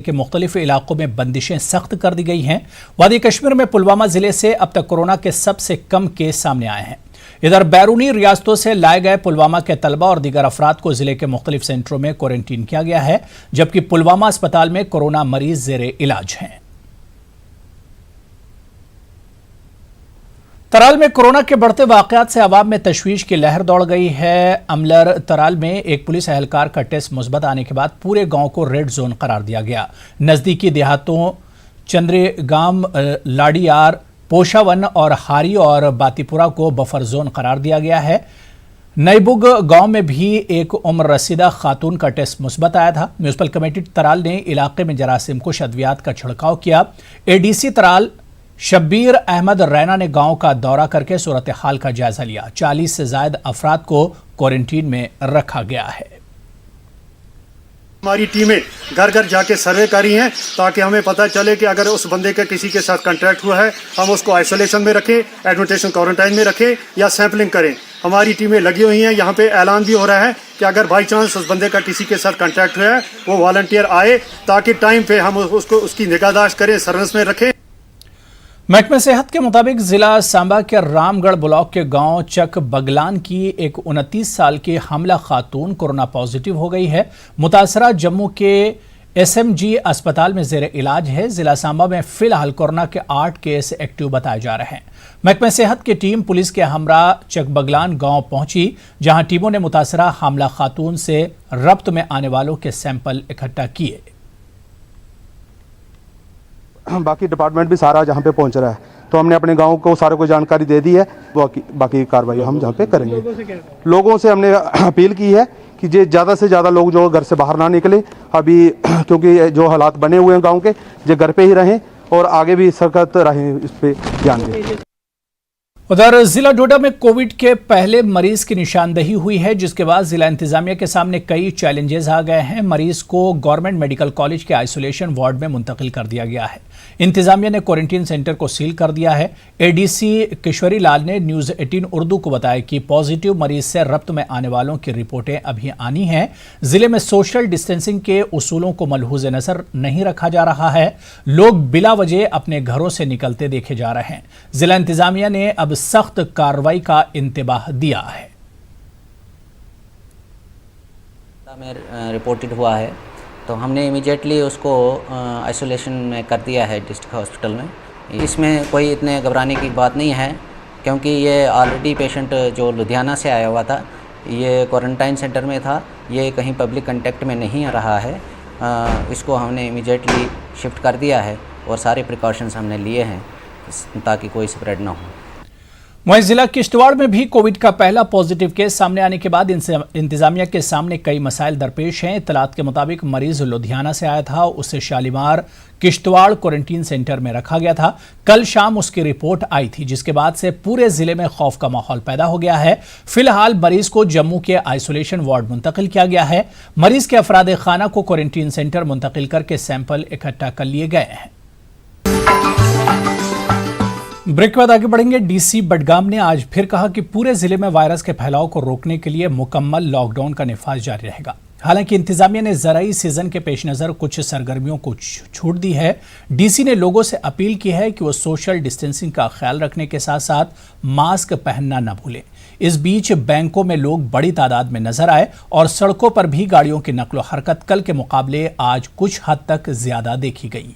के मुख्तलिफ इलाकों में बंदिशें सख्त कर दी गई हैं। वादी कश्मीर में पुलवामा जिले से अब तक कोरोना के सबसे कम केस सामने आए हैं। इधर बैरूनी रियासतों से लाए गए पुलवामा के तलबा और दीगर अफराद को जिले के मुख्तलिफ सेंटरों में क्वारंटीन किया गया है, जबकि पुलवामा अस्पताल में कोरोना मरीज जेरे इलाज हैं। तराल में कोरोना के बढ़ते वाकयात से अवाम में तशवीश की लहर दौड़ गई है। अमलर तराल में एक पुलिस एहलकार का टेस्ट मुस्बत आने के बाद पूरे गांव को रेड जोन करार दिया गया। नजदीकी देहातों चंद्रेगाम, लाड़ीयार, पोशावन और हारी और बातीपुरा को बफर जोन करार दिया गया है। नईबुग गांव में भी एक उम्र रसीदा खातून का टेस्ट मुस्बत आया था। म्यूनिसिपल कमेटी तराल ने इलाके में जरासीम कुश अद्वियात का छिड़काव किया। एडीसी तराल शब्बीर अहमद रैना ने गांव का दौरा करके सूरत हाल का जायजा लिया। 40 से ज्यादा अफराद को क्वारंटीन में रखा गया है। हमारी टीमें घर घर जाके सर्वे करी हैं ताकि हमें पता चले कि अगर उस बंदे का किसी के साथ कांटेक्ट हुआ है, हम उसको आइसोलेशन में रखें, एडमिटेशन क्वारंटाइन में रखें या सैंपलिंग करें। हमारी टीमें लगी हुई हैं। यहाँ पे ऐलान भी हो रहा है कि अगर बाई चांस उस बंदे का किसी के साथ कांटेक्ट हुआ है, वो वॉलंटियर आए ताकि टाइम पे हम उसको उसकी निगाहदाश्त करें, सर्वेलेंस में रखें। महकमे सेहत के मुताबिक जिला सांबा के रामगढ़ ब्लॉक के गांव चक बगलान की एक 29 साल की हामला खातून कोरोना पॉजिटिव हो गई है। मुतासरा जम्मू के एसएमजी अस्पताल में जेर इलाज है। जिला सांबा में फिलहाल कोरोना के 8 केस एक्टिव बताए जा रहे हैं। महकमे सेहत की टीम पुलिस के हमरा चक बगलान गांव पहुंची, जहां टीमों ने मुतासरा हामला खातून से रब्त में आने वालों के सैंपल इकट्ठा किए। बाकी डिपार्टमेंट भी सारा जहाँ पे पहुँच रहा है, तो हमने अपने गांव को सारे को जानकारी दे दी है। बाकी कार्रवाई हम जहाँ पे करेंगे। लोगों से हमने अपील की है कि ज़्यादा से ज़्यादा लोग जो घर से बाहर ना निकले अभी, क्योंकि जो हालात बने हुए हैं गांव के, जो घर पे ही रहें और आगे भी सख्त रहें, इस पे ध्यान दें। उधर जिला डोडा में कोविड के पहले मरीज की निशानदही हुई है, जिसके बाद जिला इंतजामिया के सामने कई चैलेंजेस आ गए हैं। मरीज को गवर्नमेंट मेडिकल कॉलेज के आइसोलेशन वार्ड में मुंतकिल कर दिया गया है। इंतजामिया ने क्वारंटीन सेंटर को सील कर दिया है। एडीसी किशोरी लाल ने न्यूज 18 उर्दू को बताया कि पॉजिटिव मरीज से रब्त में आने वालों की रिपोर्टें अभी आनी हैं। जिले में सोशल डिस्टेंसिंग के उसूलों को मलहूज नजर नहीं रखा जा रहा है। लोग बिला वजह अपने घरों से निकलते देखे जा रहे हैं। जिला इंतजामिया ने अब सख्त कार्रवाई का इंतबाह दिया है। में रिपोर्टेड हुआ है तो हमने इमीडिएटली उसको आइसोलेशन में कर दिया है डिस्ट्रिक्ट हॉस्पिटल में। इसमें कोई इतने घबराने की बात नहीं है, क्योंकि ये ऑलरेडी पेशेंट जो लुधियाना से आया हुआ था, ये क्वारंटाइन सेंटर में था, ये कहीं पब्लिक कांटेक्ट में नहीं आ रहा है। इसको हमने इमीडिएटली शिफ्ट कर दिया है और सारे प्रिकॉशंस हमने लिए हैं ताकि कोई स्प्रेड ना हो। वहीं जिला किश्तवाड़ में भी कोविड का पहला पॉजिटिव केस सामने आने के बाद इंतजामिया के सामने कई मसाइल दरपेश हैं। इत्तलात के मुताबिक मरीज लुधियाना से आया था, उसे शालीमार किश्तवाड़ क्वारंटीन सेंटर में रखा गया था। कल शाम उसकी रिपोर्ट आई थी, जिसके बाद से पूरे जिले में खौफ का माहौल पैदा हो गया है। फिलहाल मरीज को जम्मू के आइसोलेशन वार्ड मुंतकिल किया गया है। मरीज के अफराद खाना को क्वारंटीन सेंटर मुंतकिल करके सैंपल इकट्ठा कर लिए गए हैं। ब्रेक के बाद आगे बढ़ेंगे। डीसी बडगाम ने आज फिर कहा कि पूरे जिले में वायरस के फैलाव को रोकने के लिए मुकम्मल लॉकडाउन का नफाज जारी रहेगा। हालांकि इंतजामिया ने ज़राई सीजन के पेश नज़र कुछ सरगर्मियों को छूट दी है। डीसी ने लोगों से अपील की है कि वो सोशल डिस्टेंसिंग का ख्याल रखने के साथ साथ मास्क पहनना न भूलें। इस बीच बैंकों में लोग बड़ी तादाद में नजर आए और सड़कों पर भी गाड़ियों की नकलो हरकत कल के मुकाबले आज कुछ हद तक ज्यादा देखी गई।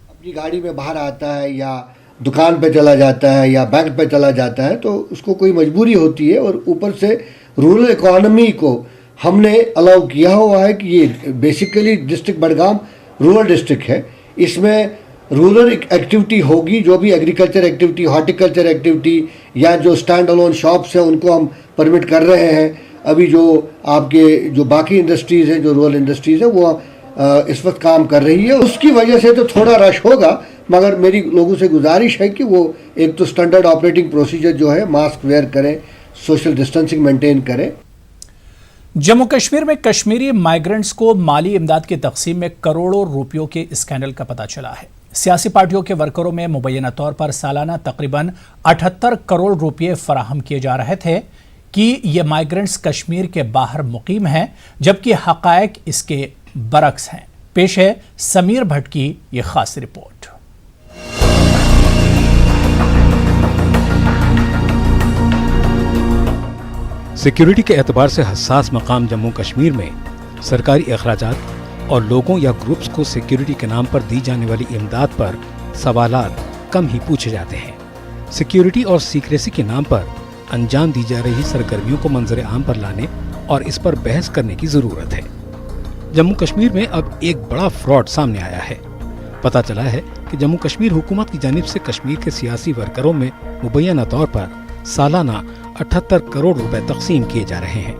अपनी गाड़ी में बाहर आता है या दुकान पे चला जाता है या बैंक पे चला जाता है, तो उसको कोई मजबूरी होती है। और ऊपर से रूरल इकोनॉमी को हमने अलाउ किया हुआ है कि ये basically district Budgam rural district है। इसमें रूरल एक्टिविटी होगी, जो भी एग्रीकल्चर एक्टिविटी, हॉर्टिकल्चर एक्टिविटी या जो स्टैंड अलोन शॉप्स हैं उनको हम परमिट कर रहे हैं। अभी जो आपके जो बाकी इंडस्ट्रीज़ हैं, जो रूरल इंडस्ट्रीज़ हैं, वो इस वक्त काम कर रही है। उसकी वजह से तो थोड़ा रश होगा, मगर मेरी लोगों से गुजारिश है कि वो एक तो स्टैंडर्ड ऑपरेटिंग प्रोसीजर जो है, मास्क वेयर करें, सोशल डिस्टेंसिंग मेंटेन करें। जम्मू कश्मीर में कश्मीरी माइग्रेंट्स को माली इमदाद की तकसीम में करोड़ों रुपयों के स्कैंडल का पता चला है। सियासी पार्टियों के वर्करों में मुबैना तौर पर सालाना तकरीबन 78 करोड़ रुपये फराहम किए जा रहे थे। کہ یہ مائیگرنٹس کشمیر کے باہر مقیم ہیں جبکہ حقائق اس کے برعکس ہیں۔ پیش ہے سمیر بھٹ کی یہ خاص رپورٹ۔ سیکیورٹی کے اعتبار سے حساس مقام جموں کشمیر میں سرکاری اخراجات اور لوگوں یا گروپس کو سیکیورٹی کے نام پر دی جانے والی امداد پر سوالات کم ہی پوچھے جاتے ہیں۔ سیکیورٹی اور سیکریسی کے نام پر انجام دی جا رہی سرگرمیوں کو منظر عام پر لانے اور اس پر بحث کرنے کی ضرورت ہے۔ جموں کشمیر میں اب ایک بڑا فراڈ سامنے آیا ہے۔ پتہ چلا ہے کہ جموں کشمیر حکومت کی جانب سے کشمیر کے سیاسی ورکروں میں مبینہ طور پر سالانہ 78 کروڑ روپے تقسیم کیے جا رہے ہیں۔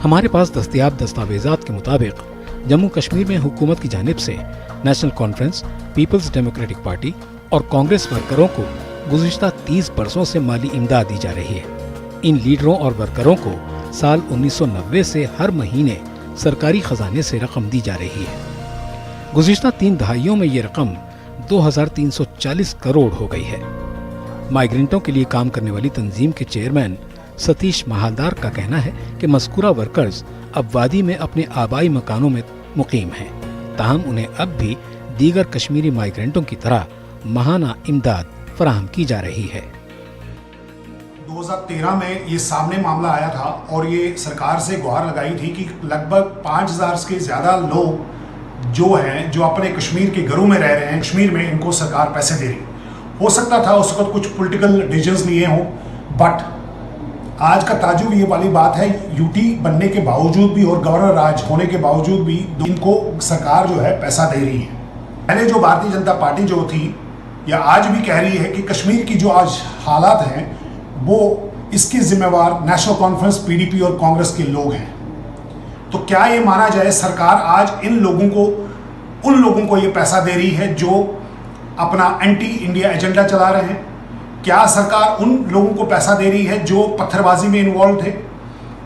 ہمارے پاس دستیاب دستاویزات کے مطابق جموں کشمیر میں حکومت کی جانب سے National Conference, People's Democratic Party اور کانگریس ورکروں کو گزشتہ 30 برسوں سے مالی امداد دی جا رہی ہے۔ ان لیڈروں اور ورکروں کو سال 1990 سے ہر مہینے سرکاری خزانے سے رقم دی جا رہی ہے۔ گزشتہ 3 دہائیوں میں یہ رقم 2340 کروڑ ہو گئی ہے۔ مائیگرنٹوں کے لیے کام کرنے والی تنظیم کے چیئرمین ستیش مہالدار کا کہنا ہے کہ مذکورہ ورکرز اب وادی میں اپنے آبائی مکانوں میں مقیم ہیں، تاہم انہیں اب بھی دیگر کشمیری مائیگرنٹوں کی طرح ماہانہ امداد فراہم کی جا رہی ہے۔ 2013 میں یہ سامنے معاملہ آیا تھا اور یہ سرکار سے گہار لگائی تھی کہ لگ بھگ 5000 سے زیادہ لوگ جو ہیں جو اپنے کشمیر کے گھروں میں رہ رہے ہیں، کشمیر میں ان کو سرکار پیسے دے رہی۔ ہو سکتا تھا اس وقت کچھ پولیٹیکل ڈیسیژنز لیے ہوں، بٹ آج کا تعجب یہ والی بات ہے یو ٹی بننے کے باوجود بھی اور گورنر راج ہونے کے باوجود بھی ان کو سرکار جو ہے پیسہ دے رہی ہے۔ پہلے جو بھارتیہ جنتا پارٹی جو تھی یا آج بھی کہہ رہی ہے کہ کشمیر کی جو آج حالات ہیں وہ اس کی ذمہ وار نیشنل کانفرنس، پی ڈی پی اور کانگریس کے لوگ ہیں۔ تو کیا یہ مانا جائے سرکار آج ان لوگوں کو یہ پیسہ دے رہی ہے جو اپنا اینٹی انڈیا ایجنڈا چلا رہے ہیں؟ کیا سرکار ان لوگوں کو پیسہ دے رہی ہے جو پتھر بازی میں انوالو تھے؟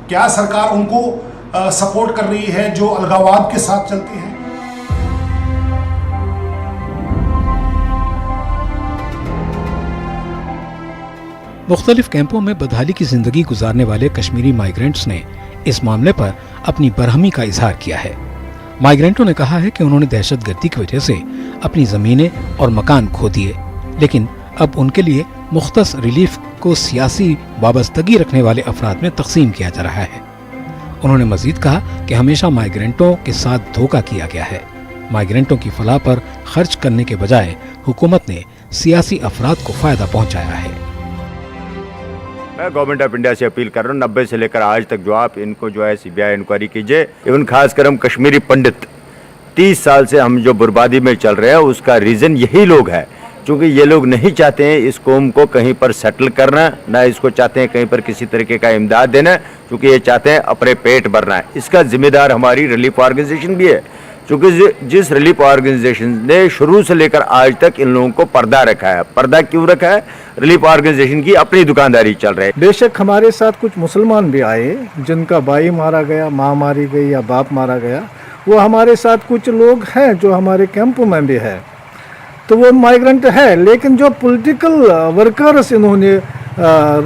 کیا سرکار ان کو سپورٹ کر رہی ہے جو الغاوات کے ساتھ چلتے ہیں؟ مختلف کیمپوں میں بدحالی کی زندگی گزارنے والے کشمیری مائیگرنٹس نے اس معاملے پر اپنی برہمی کا اظہار کیا ہے۔ مائیگرنٹوں نے کہا ہے کہ انہوں نے دہشت گردی کی وجہ سے اپنی زمینیں اور مکان کھو دیے، لیکن اب ان کے لیے مختص ریلیف کو سیاسی وابستگی رکھنے والے افراد میں تقسیم کیا جا رہا ہے۔ انہوں نے مزید کہا کہ ہمیشہ مائیگرنٹوں کے ساتھ دھوکہ کیا گیا ہے۔ مائیگرنٹوں کی فلاح پر خرچ کرنے کے بجائے حکومت نے سیاسی افراد کو فائدہ پہنچایا ہے۔ میں گورنمنٹ آف انڈیا سے اپیل کر رہا ہوں 90 سے لے کر آج تک جو آپ ان کو جو ہے سی بی آئی انکوائری کیجئے۔ ایون خاص کر ہم کشمیری پنڈت 30 سال سے ہم جو بربادی میں چل رہے ہیں اس کا ریزن یہی لوگ ہے، چونکہ یہ لوگ نہیں چاہتے ہیں اس قوم کو کہیں پر سیٹل کرنا، نہ اس کو چاہتے ہیں کہیں پر کسی طریقے کا امداد دینا، چونکہ یہ چاہتے ہیں اپنے پیٹ بھرنا ہے۔ اس کا ذمہ دار ہماری ریلیف آرگنائزیشن بھی ہے، چونکہ جس ریلیف آرگنائزیشن نے شروع سے لے کر آج تک ان لوگوں کو پردہ رکھا ہے۔ پردہ کیوں رکھا ہے؟ ریلیف آرگنائزیشن کی اپنی دکانداری چل رہی ہے۔ بے شک ہمارے ساتھ کچھ مسلمان بھی آئے جن کا بھائی مارا گیا، ماں ماری گئی یا باپ مارا گیا، وہ ہمارے ساتھ کچھ لوگ ہیں جو ہمارے کیمپوں میں بھی ہے، تو وہ مائیگرنٹ ہے، لیکن جو پولیٹیکل ورکرز انہوں نے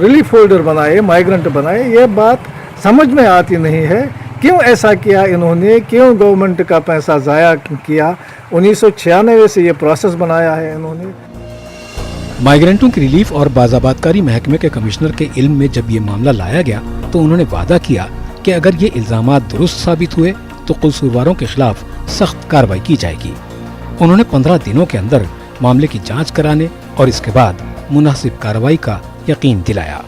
ریلیف ہولڈر بنائے، مائیگرنٹ بنائے، یہ بات سمجھ میں آتی نہیں ہے۔ کیوں ایسا کیا انہوں نے؟ کیوں گورنمنٹ کا پیسہ ضائع کیا؟ 1996 سے یہ پروسیس بنایا ہے انہوں نے۔ مائیگرنٹوں کی ریلیف اور بازآبادکاری محکمے کے کمشنر کے علم میں جب یہ معاملہ لایا گیا تو انہوں نے وعدہ کیا کہ اگر یہ الزامات درست ثابت ہوئے تو قصورواروں کے خلاف سخت کارروائی کی جائے گی۔ انہوں نے 15 دنوں کے اندر معاملے کی جانچ کرانے اور اس کے بعد مناسب کارروائی کا یقین دلایا۔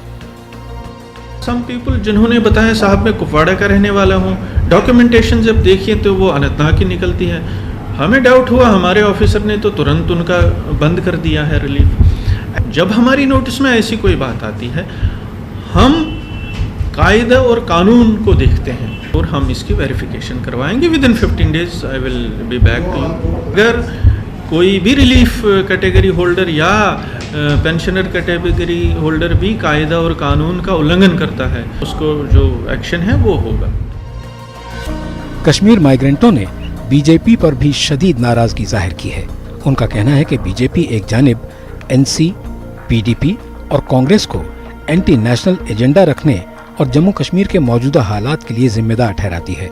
سم پیپل جنہوں نے بتایا صاحب میں کپواڑہ کا رہنے والا ہوں، ڈاکیومنٹیشن جب دیکھیے تو وہ اننت ناگ کی نکلتی ہے۔ ہمیں ڈاؤٹ ہوا، ہمارے آفیسر نے تو ترنت ان کا بند کر دیا ہے ریلیف۔ جب ہماری نوٹس میں ایسی کوئی بات آتی ہے ہم قاعدہ اور قانون کو دیکھتے ہیں اور ہم اس کی ویریفیکیشن کروائیں گے۔ With in 15 days I will be back to you۔ اگر کوئی بھی ریلیف کیٹیگری ہولڈر یا پینشنر کیٹیگری ہولڈر بھی قاعدہ اور قانون کا النگھن کرتا ہے اس کو جو ایکشن ہے وہ ہوگا۔ کشمیر مائیگرنٹوں نے بی جے پی پر بھی شدید ناراضگی ظاہر کی ہے۔ ان کا کہنا ہے کہ بی جے پی ایک جانب این سی، پی ڈی پی اور کانگریس کو اینٹی نیشنل ایجنڈا رکھنے और जम्मू कश्मीर के मौजूदा हालात के लिए जिम्मेदार ठहराती है,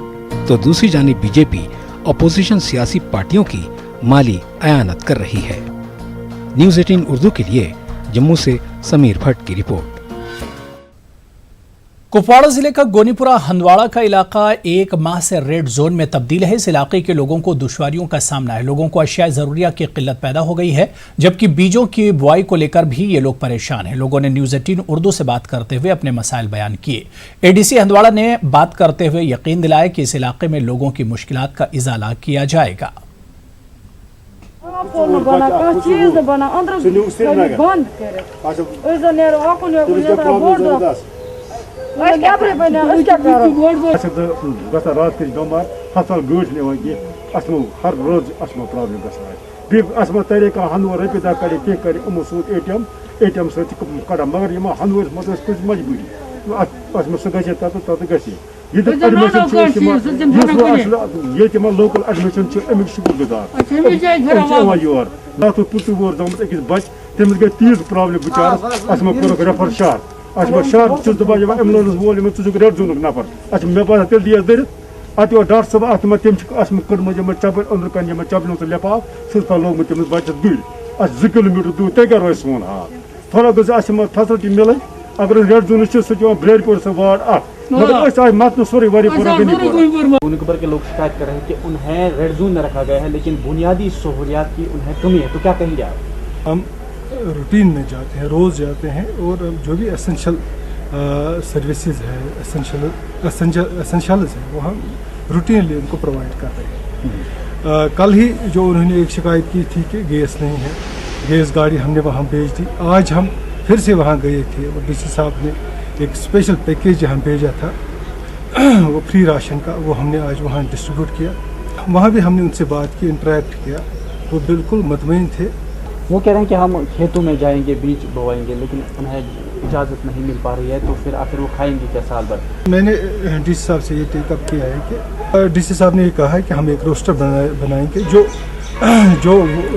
तो दूसरी जानिब बीजेपी अपोजिशन सियासी पार्टियों की माली अयानत कर रही है। न्यूज़ 18 उर्दू के लिए जम्मू से समीर भट्ट की रिपोर्ट। कुपवाड़ा जिले का गोनीपुरा हंदवाड़ा का इलाका एक माह से रेड जोन में तब्दील है। इस इलाके के लोगों को दुश्वारियों का सामना है। लोगों को अशिया ज़रूरिया की किल्लत पैदा हो गई है, जबकि बीजों की बुआई को लेकर भी ये लोग परेशान हैं। लोगों ने न्यूज़ 18 उर्दू से बात करते हुए अपने मसाइल बयान किए। एडीसी हंदवाड़ा ने बात करते हुए यकीन दिलाया कि इस इलाके में लोगों की मुश्किलात का इजाला किया जाएगा। रात के बमार हसल गूठ नहीं हर रोज प्रॉब्लम गो तरीका हनवर रपी दह कर कर सूद ATM कड़ा मगर हनवर मत मजबूरी सह तत गि लोकल एडमिशन अमिक शुक्र गुजार योर रात पुत वोर दमुत अकिस बच तमिस गई तीज प्रॉब्लम बिचारस कोर रेफर शहर शहर दपान एम्बुलेंस वोल रेड जोन नफर मे बा तेल दिया दर अत डॉक्टर साहब अत तम कड़म चपल अंदर कन चपलों लिफाफ सह लोग तमिस बचस गुड़ 2 किलोमीटर दूर ते क्या रोज सोन हाल थोड़ा गई फैसिलिटी मिल अगर रेड जोन सह ब्रेड पोर से वार्ड मगर मत सोरे गोनीपुर के लोग शिकायत कर रहे हैं कि उन्हें रेड जोन में रखा गया है, लेकिन बुनियादी सहूलियात की उन्हें कमी है, तो क्या कहेंगे आप? हम रूटीन में जाते हैं, रोज़ जाते हैं और जो भी एसेंशियल सर्विसेज है, एसेंशियल्स है, वो हम रूटीनली उनको प्रोवाइड कर रहे हैं। कल ही जो उन्होंने एक शिकायत की थी कि गैस नहीं है, गैस गाड़ी हमने वहाँ भेज दी। आज हम फिर से वहाँ गए थे और डीसी साहब ने एक स्पेशल पैकेज जहाँ भेजा था वो फ्री राशन का, वो हमने आज वहाँ डिस्ट्रीब्यूट किया। वहाँ भी हमने उनसे बात की, इंटरेक्ट किया, वो बिल्कुल मुतमईन थे। वो कह रहे हैं कि हम खेतों में जाएंगे, बीज बोएंगे, लेकिन उन्हें इजाज़त नहीं मिल पा रही है, तो फिर आखिर वो खाएंगे क्या साल भर? मैंने डीसी साहब से ये टेकअप किया है कि डीसी साहब ने ये कहा है कि हम एक रोस्टर बनाएंगे जो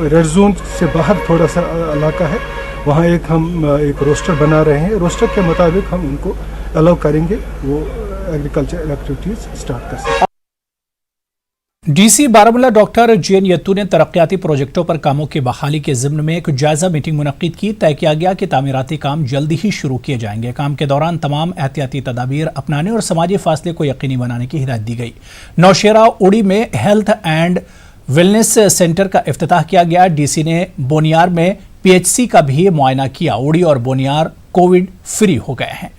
रेड जोन से बाहर थोड़ा सा इलाका है, वहाँ हम एक रोस्टर बना रहे हैं। रोस्टर के मुताबिक हम उनको अलाउ करेंगे, वो एग्रीकल्चर एक्टिविटीज़ स्टार्ट कर सकें। डीसी बारामूला डॉक्टर JN यत्तू ने तरक्याती प्रोजेक्टों पर कामों की बहाली के ज़िम्न में एक जायजा मीटिंग मुनक्किद की। तय किया गया कि तामीराती काम जल्दी ही शुरू किए जाएंगे। काम के दौरान तमाम एहतियाती तदाबीर अपनाने और समाजी फासले को यकीनी बनाने की हिदायत दी गई। नौशेरा उड़ी में हेल्थ एंड वेलनेस सेंटर का इफ्तिताह किया गया। डीसी ने बोनियार में PHC का भी मुआयना किया। उड़ी और बोनियार कोविड फ्री हो गए हैं।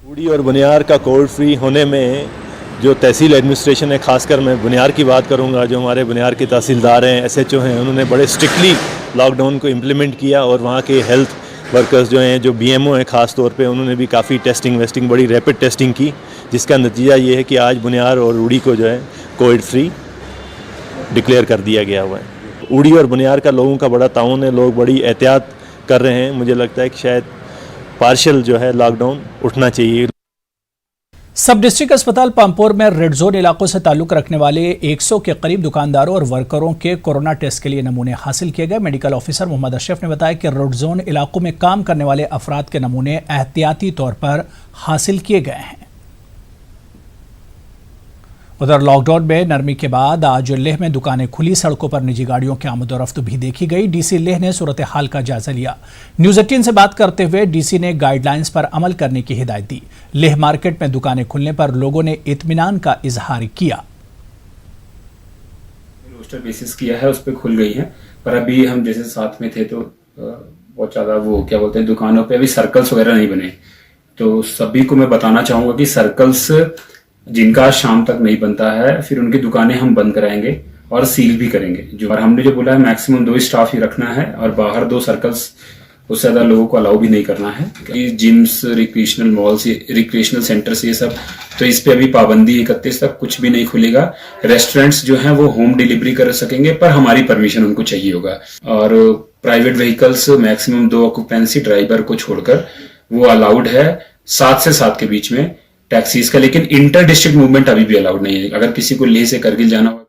उड़ी और बोनियार का कोविड फ्री होने में जो तहसील एडमिनिस्ट्रेशन है, खासकर मैं बुनियार की बात करूंगा, जो हमारे बुनियार के तहसीलदार हैं, SHO हैं, उन्होंने बड़े स्ट्रिक्टली लॉकडाउन को इम्प्लीमेंट किया और वहाँ के हेल्थ वर्कर्स जो हैं, जो BMO हैं ख़ास तौर पे, उन्होंने भी काफ़ी टेस्टिंग बड़ी रैपिड टेस्टिंग की, जिसका नतीजा ये है कि आज बुनियार और उड़ी को जो है कोविड फ्री डिक्लेयर कर दिया गया हुआ है। उड़ी और बुनियार का लोगों का बड़ा ताउन है, लोग बड़ी एहतियात कर रहे हैं। मुझे लगता है कि शायद पार्शियल जो है लॉकडाउन उठना चाहिए। सब डिस्ट्रिक्ट अस्पताल पामपोर में रेड जोन इलाकों से ताल्लुक रखने वाले 100 के करीब दुकानदारों और वर्करों के कोरोना टेस्ट के लिए नमूने हासिल किए गए। मेडिकल ऑफिसर मोहम्मद अशरफ ने बताया कि रेड जोन इलाकों में काम करने वाले अफराद के नमूने एहतियाती तौर पर हासिल किए गए हैं। उधर लॉकडाउन में नरमी के बाद आज लेह में दुकानें खुली, सड़कों पर निजी गाड़ियों की आमदोरफ्त भी देखी गई। डीसी लेह ने सूरत हाल का जायजा लिया। न्यूज़ 18 से बात करते हुए डीसी ने गाइडलाइंस पर अमल करने की हिदायत दी। लेह मार्केट में दुकानें खुलने पर लोगों ने इत्मीनान का इजहार किया। रोस्टर बेसिस किया है, उस पर खुल गई है, पर अभी हम जैसे साथ में थे तो बहुत ज़्यादा वो क्या बोलते हैं, दुकानों पे अभी सर्कल्स वगैरह नहीं बने। तो सभी को मैं बताना चाहूँगा कि सर्कल्स जिनका शाम तक नहीं बनता है, फिर उनकी दुकानें हम बंद कराएंगे और सील भी करेंगे। जो और हमने जो बोला है मैक्सिमम 2 स्टाफ ही रखना है और बाहर 2 सर्कल्स, उससे ज़्यादा लोगों को अलाउ भी नहीं करना है। Gyms, recreational malls, recreational centres, ये सब, तो इस पे अभी पाबंदी 31 तक कुछ भी नहीं खुलेगा। रेस्टोरेंट्स जो हैं वो होम डिलीवरी कर सकेंगे, पर हमारी परमिशन उनको चाहिए होगा। और private vehicles maximum 2 occupancy driver को छोड़कर वो अलाउड है 7 से 7 के बीच में टैक्सीज का, लेकिन इंटर डिस्ट्रिक्ट मूवमेंट अभी भी अलाउड नहीं है। अगर किसी को लेह से करगिल जाना हो